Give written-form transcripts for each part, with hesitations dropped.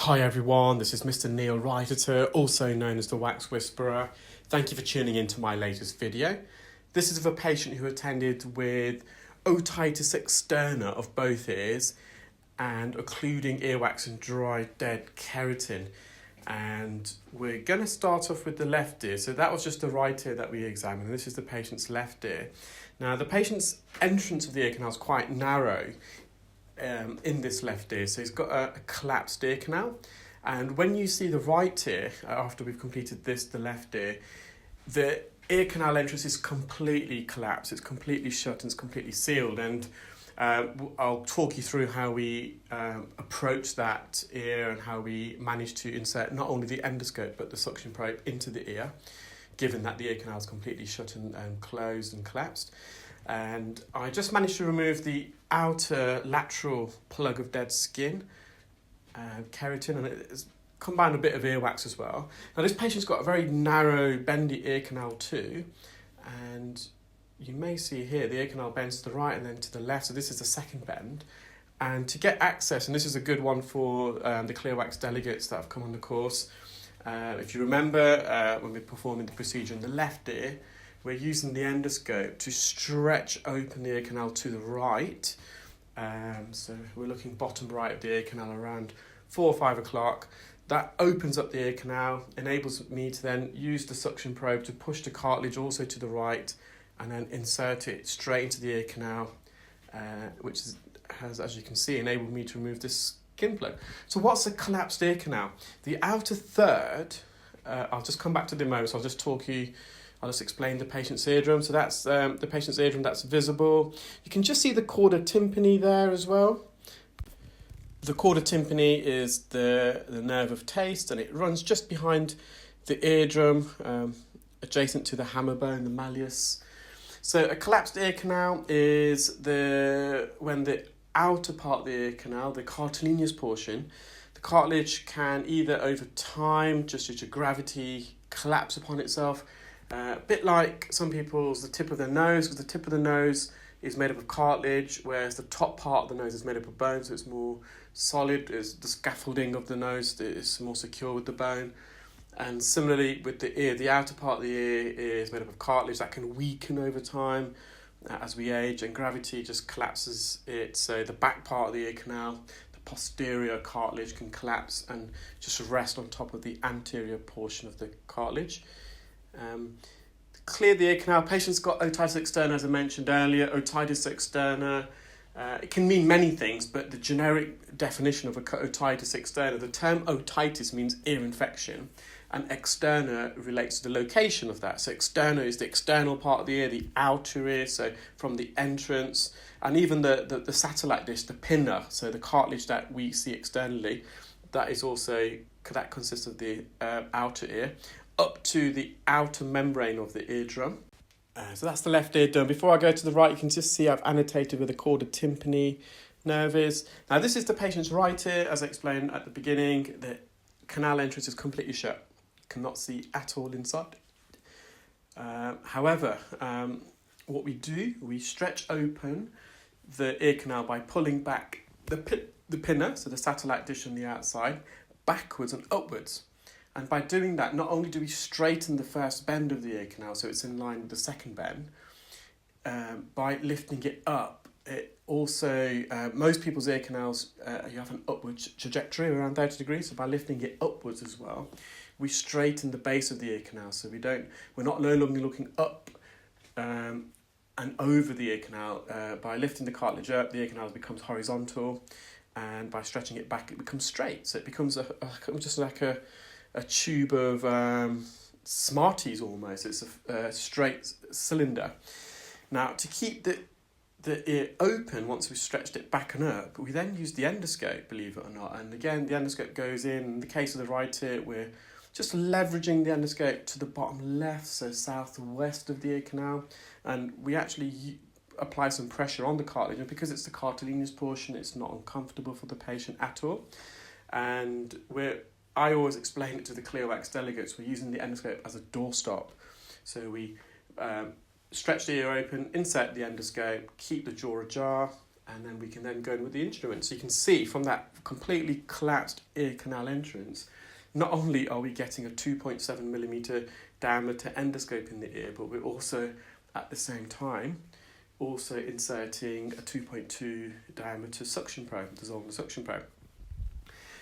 Hi everyone, this is Mr Neel Raithatha, also known as the Wax Whisperer. Thank you for tuning in to my latest video. This is of a patient who attended with otitis externa of both ears and occluding earwax and dry dead keratin. And we're going to start off with the left ear. So that was just the right ear that we examined. This is the patient's left ear. Now the patient's entrance of the ear canal is quite narrow in this left ear, so he's got a collapsed ear canal, and when you see the right ear after we've completed the left ear, the ear canal entrance is completely collapsed, it's completely shut and it's completely sealed, and I'll talk you through how we approach that ear and how we manage to insert not only the endoscope but the suction probe into the ear, given that the ear canal is completely shut and closed and collapsed. And I just managed to remove the outer lateral plug of dead skin, keratin, and it's combined a bit of earwax as well. Now this patient's got a very narrow bendy ear canal too, and you may see here the ear canal bends to the right and then to the left, so this is the second bend. And to get access, and this is a good one for the clear wax delegates that have come on the course, if you remember when we're performing the procedure in the left ear, we're using the endoscope to stretch open the ear canal to the right. So we're looking bottom right of the ear canal around 4 or 5 o'clock. That opens up the ear canal, enables me to then use the suction probe to push the cartilage also to the right and then insert it straight into the ear canal, which has, as you can see, enabled me to remove this skin plug. So what's a collapsed ear canal? The outer third, I'll just come back to the moment, so I'll just explain the patient's eardrum. So that's the patient's eardrum that's visible. You can just see the chorda tympani there as well. The chorda tympani is the nerve of taste, and it runs just behind the eardrum, adjacent to the hammer bone, the malleus. So a collapsed ear canal is when the outer part of the ear canal, the cartilaginous portion, the cartilage can either over time, just due to gravity, collapse upon itself. A bit like some people's the tip of their nose, because the tip of the nose is made up of cartilage, whereas the top part of the nose is made up of bone, so it's more solid. It's the scaffolding of the nose is more secure with the bone. And similarly with the ear, the outer part of the ear is made up of cartilage that can weaken over time as we age, and gravity just collapses it. So the back part of the ear canal, the posterior cartilage, can collapse and just rest on top of the anterior portion of the cartilage. Clear the ear canal. Patient's got otitis externa, as I mentioned earlier. Otitis externa, it can mean many things, but the generic definition of otitis externa, the term otitis means ear infection, and externa relates to the location of that. So externa is the external part of the ear, the outer ear, so from the entrance, and even the satellite disc, the pinna, so the cartilage that we see externally, that consists of the outer ear, up to the outer membrane of the eardrum. So that's the left ear done. Before I go to the right, you can just see I've annotated where the chorda tympani nerve is. Now this is the patient's right ear. As I explained at the beginning, the canal entrance is completely shut. You cannot see at all inside. However, what we do, we stretch open the ear canal by pulling back the pinna, so the satellite dish on the outside, backwards and upwards. And by doing that, not only do we straighten the first bend of the ear canal, so it's in line with the second bend, by lifting it up, it also, most people's ear canals, you have an upward trajectory around 30 degrees, so by lifting it upwards as well, we straighten the base of the ear canal, so we're not no longer looking up and over the ear canal. By lifting the cartilage up, the ear canal becomes horizontal, and by stretching it back, it becomes straight, so it becomes just like a tube of Smarties almost. It's a straight cylinder. Now, to keep the ear open once we've stretched it back and up, we then use the endoscope, believe it or not. And again, the endoscope goes in the case of the right ear, we're just leveraging the endoscope to the bottom left, so southwest of the ear canal. And we actually apply some pressure on the cartilage. And because it's the cartilaginous portion, it's not uncomfortable for the patient at all. And I always explain it to the clear wax delegates. We're using the endoscope as a doorstop. So we stretch the ear open, insert the endoscope, keep the jaw ajar, and then we can then go in with the instrument. So you can see from that completely collapsed ear canal entrance, not only are we getting a 2.7 millimeter diameter endoscope in the ear, but we're also at the same time also inserting a 2.2 diameter suction probe, dissolving suction probe.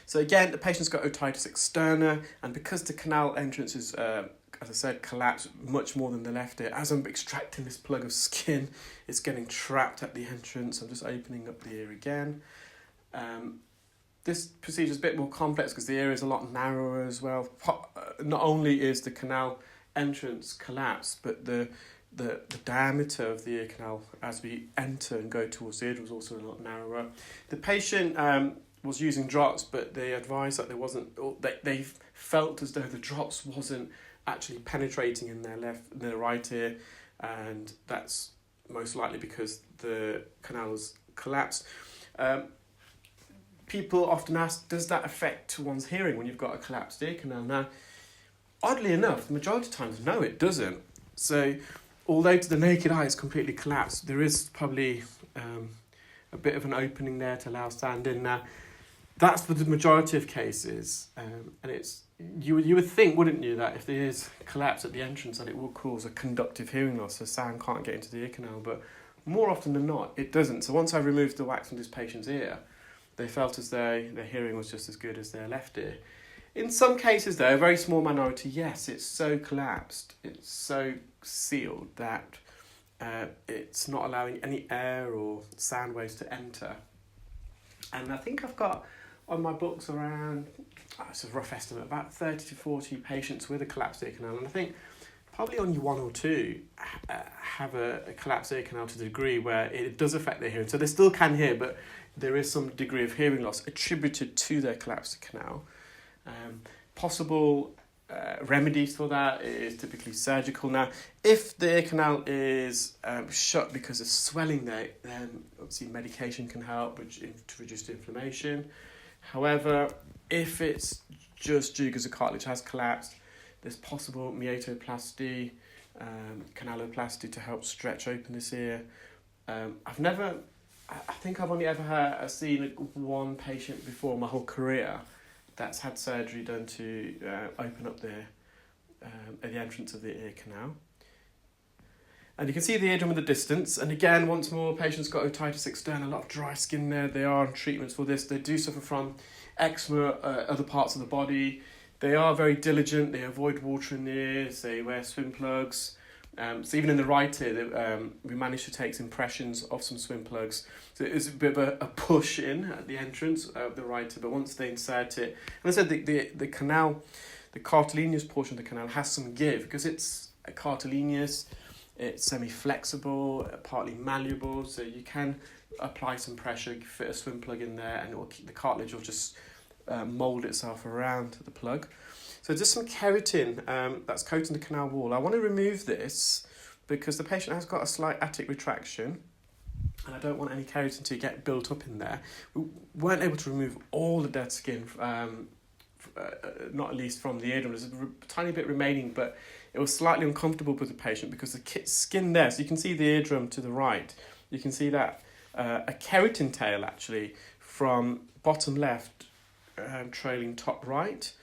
So again, the patient's got otitis externa, and because the canal entrance is, as I said, collapsed much more than the left ear, as I'm extracting this plug of skin, it's getting trapped at the entrance. I'm just opening up the ear again. This procedure is a bit more complex because the ear is a lot narrower as well. Not only is the canal entrance collapsed, but the diameter of the ear canal as we enter and go towards the eardrum is also a lot narrower. The patient was using drops, but they advised that there wasn't. They felt as though the drops wasn't actually penetrating in their right ear, and that's most likely because the canal was collapsed. People often ask, does that affect one's hearing when you've got a collapsed ear canal? Now, oddly enough, the majority of times, no, it doesn't. So, although to the naked eye it's completely collapsed, there is probably a bit of an opening there to allow sound in. Now, that's for the majority of cases, and it's you would think, wouldn't you, that if there is collapse at the entrance, that it will cause a conductive hearing loss, so sound can't get into the ear canal. But more often than not, it doesn't. So once I removed the wax from this patient's ear, they felt as though their hearing was just as good as their left ear. In some cases, though, a very small minority, yes, it's so collapsed, it's so sealed that it's not allowing any air or sound waves to enter. And I think I've got on my books around, it's a rough estimate, about 30 to 40 patients with a collapsed ear canal. And I think probably only one or two have a collapsed ear canal to the degree where it does affect their hearing. So they still can hear, but there is some degree of hearing loss attributed to their collapsed canal. Possible remedies for that is typically surgical. Now, if the ear canal is shut because of swelling there, then obviously medication can help to reduce the inflammation. However, if it's just due because the cartilage has collapsed, there's possible myotoplasty, canaloplasty to help stretch open this ear. I think I've only ever seen one patient before my whole career that's had surgery done to open up the entrance of the ear canal. And you can see the eardrum at the distance. And again, once more, patients got otitis externa, a lot of dry skin there. They are on treatments for this. They do suffer from eczema, other parts of the body. They are very diligent. They avoid water in the ears. They wear swim plugs. So even in the right ear, we managed to take some impressions of some swim plugs. So it was a bit of a push in at the entrance of the right ear, but once they insert it, and I said the canal, the cartilaginous portion of the canal has some give because it's cartilaginous, it's semi-flexible, partly malleable, so you can apply some pressure, fit a swim plug in there, and the cartilage will just mould itself around the plug. So just some keratin that's coating the canal wall. I want to remove this because the patient has got a slight attic retraction and I don't want any keratin to get built up in there. We weren't able to remove all the dead skin, not at least from the eardrum. There's a tiny bit remaining, but it was slightly uncomfortable with the patient because the skin there, so you can see the eardrum to the right, you can see that a keratin tail actually from bottom left trailing top right.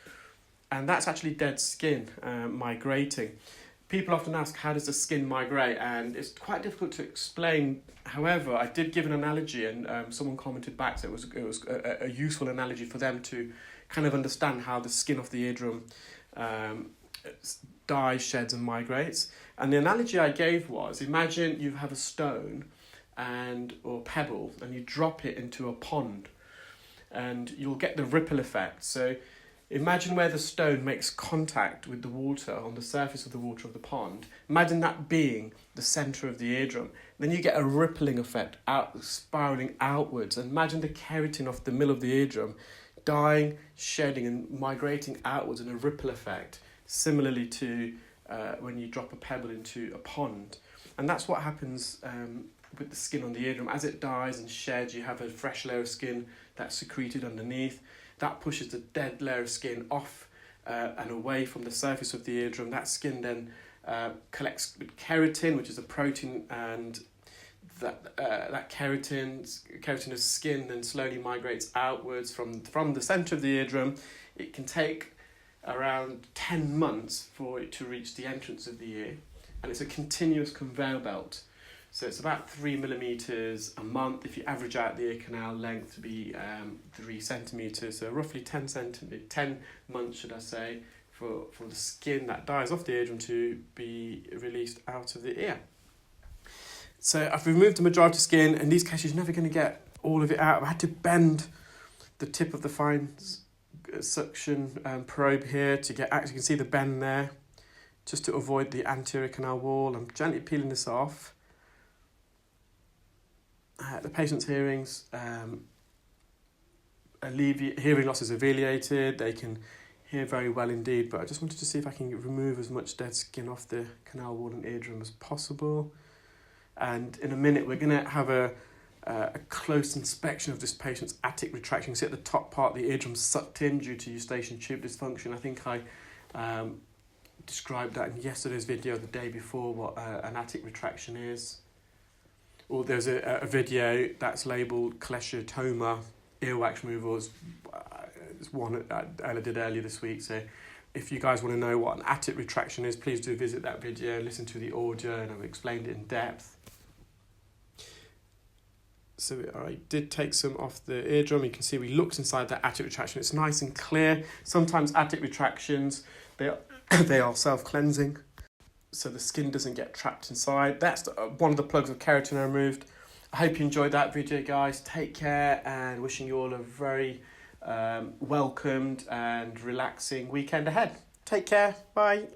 And that's actually dead skin migrating. People often ask, how does the skin migrate? And it's quite difficult to explain. However, I did give an analogy and someone commented back that it was a useful analogy for them to kind of understand how the skin of the eardrum dies, sheds and migrates. And the analogy I gave was, imagine you have a stone or pebble and you drop it into a pond and you'll get the ripple effect. So imagine where the stone makes contact with the water on the surface of the water of the pond. Imagine that being the centre of the eardrum. Then you get a rippling effect, spiralling outwards. And imagine the keratin off the middle of the eardrum dying, shedding and migrating outwards in a ripple effect, similarly to when you drop a pebble into a pond. And that's what happens with the skin on the eardrum. As it dies and sheds, you have a fresh layer of skin that's secreted underneath. That pushes the dead layer of skin off and away from the surface of the eardrum. That skin then collects keratin, which is a protein, and that keratinous skin then slowly migrates outwards from the centre of the eardrum. It can take around 10 months for it to reach the entrance of the ear, and it's a continuous conveyor belt. So it's about 3 millimetres a month if you average out the ear canal length to be 3 centimetres, so roughly 10 months, should I say, for the skin that dies off the eardrum to be released out of the ear. So I've removed the majority of skin. In these cases, you're never going to get all of it out. I had to bend the tip of the fine suction probe here to get, actually you can see the bend there, just to avoid the anterior canal wall. I'm gently peeling this off. The patient's hearing loss is alleviated. They can hear very well indeed, but I just wanted to see if I can remove as much dead skin off the canal wall and eardrum as possible. And in a minute, we're going to have a close inspection of this patient's attic retraction. You see at the top part, the eardrum sucked in due to eustachian tube dysfunction. I think I described that in yesterday's video, the day before, what an attic retraction is. Or there's a video that's labelled cholesteatoma, earwax removal. It's one that Ella did earlier this week. So if you guys want to know what an attic retraction is, please do visit that video, listen to the audio, and I've explained it in depth. So I did take some off the eardrum. You can see we looked inside that attic retraction. It's nice and clear. Sometimes attic retractions, they are self-cleansing, so the skin doesn't get trapped inside. That's one of the plugs of keratin I removed. I hope you enjoyed that video, guys. Take care, and wishing you all a very welcomed and relaxing weekend ahead. Take care. Bye.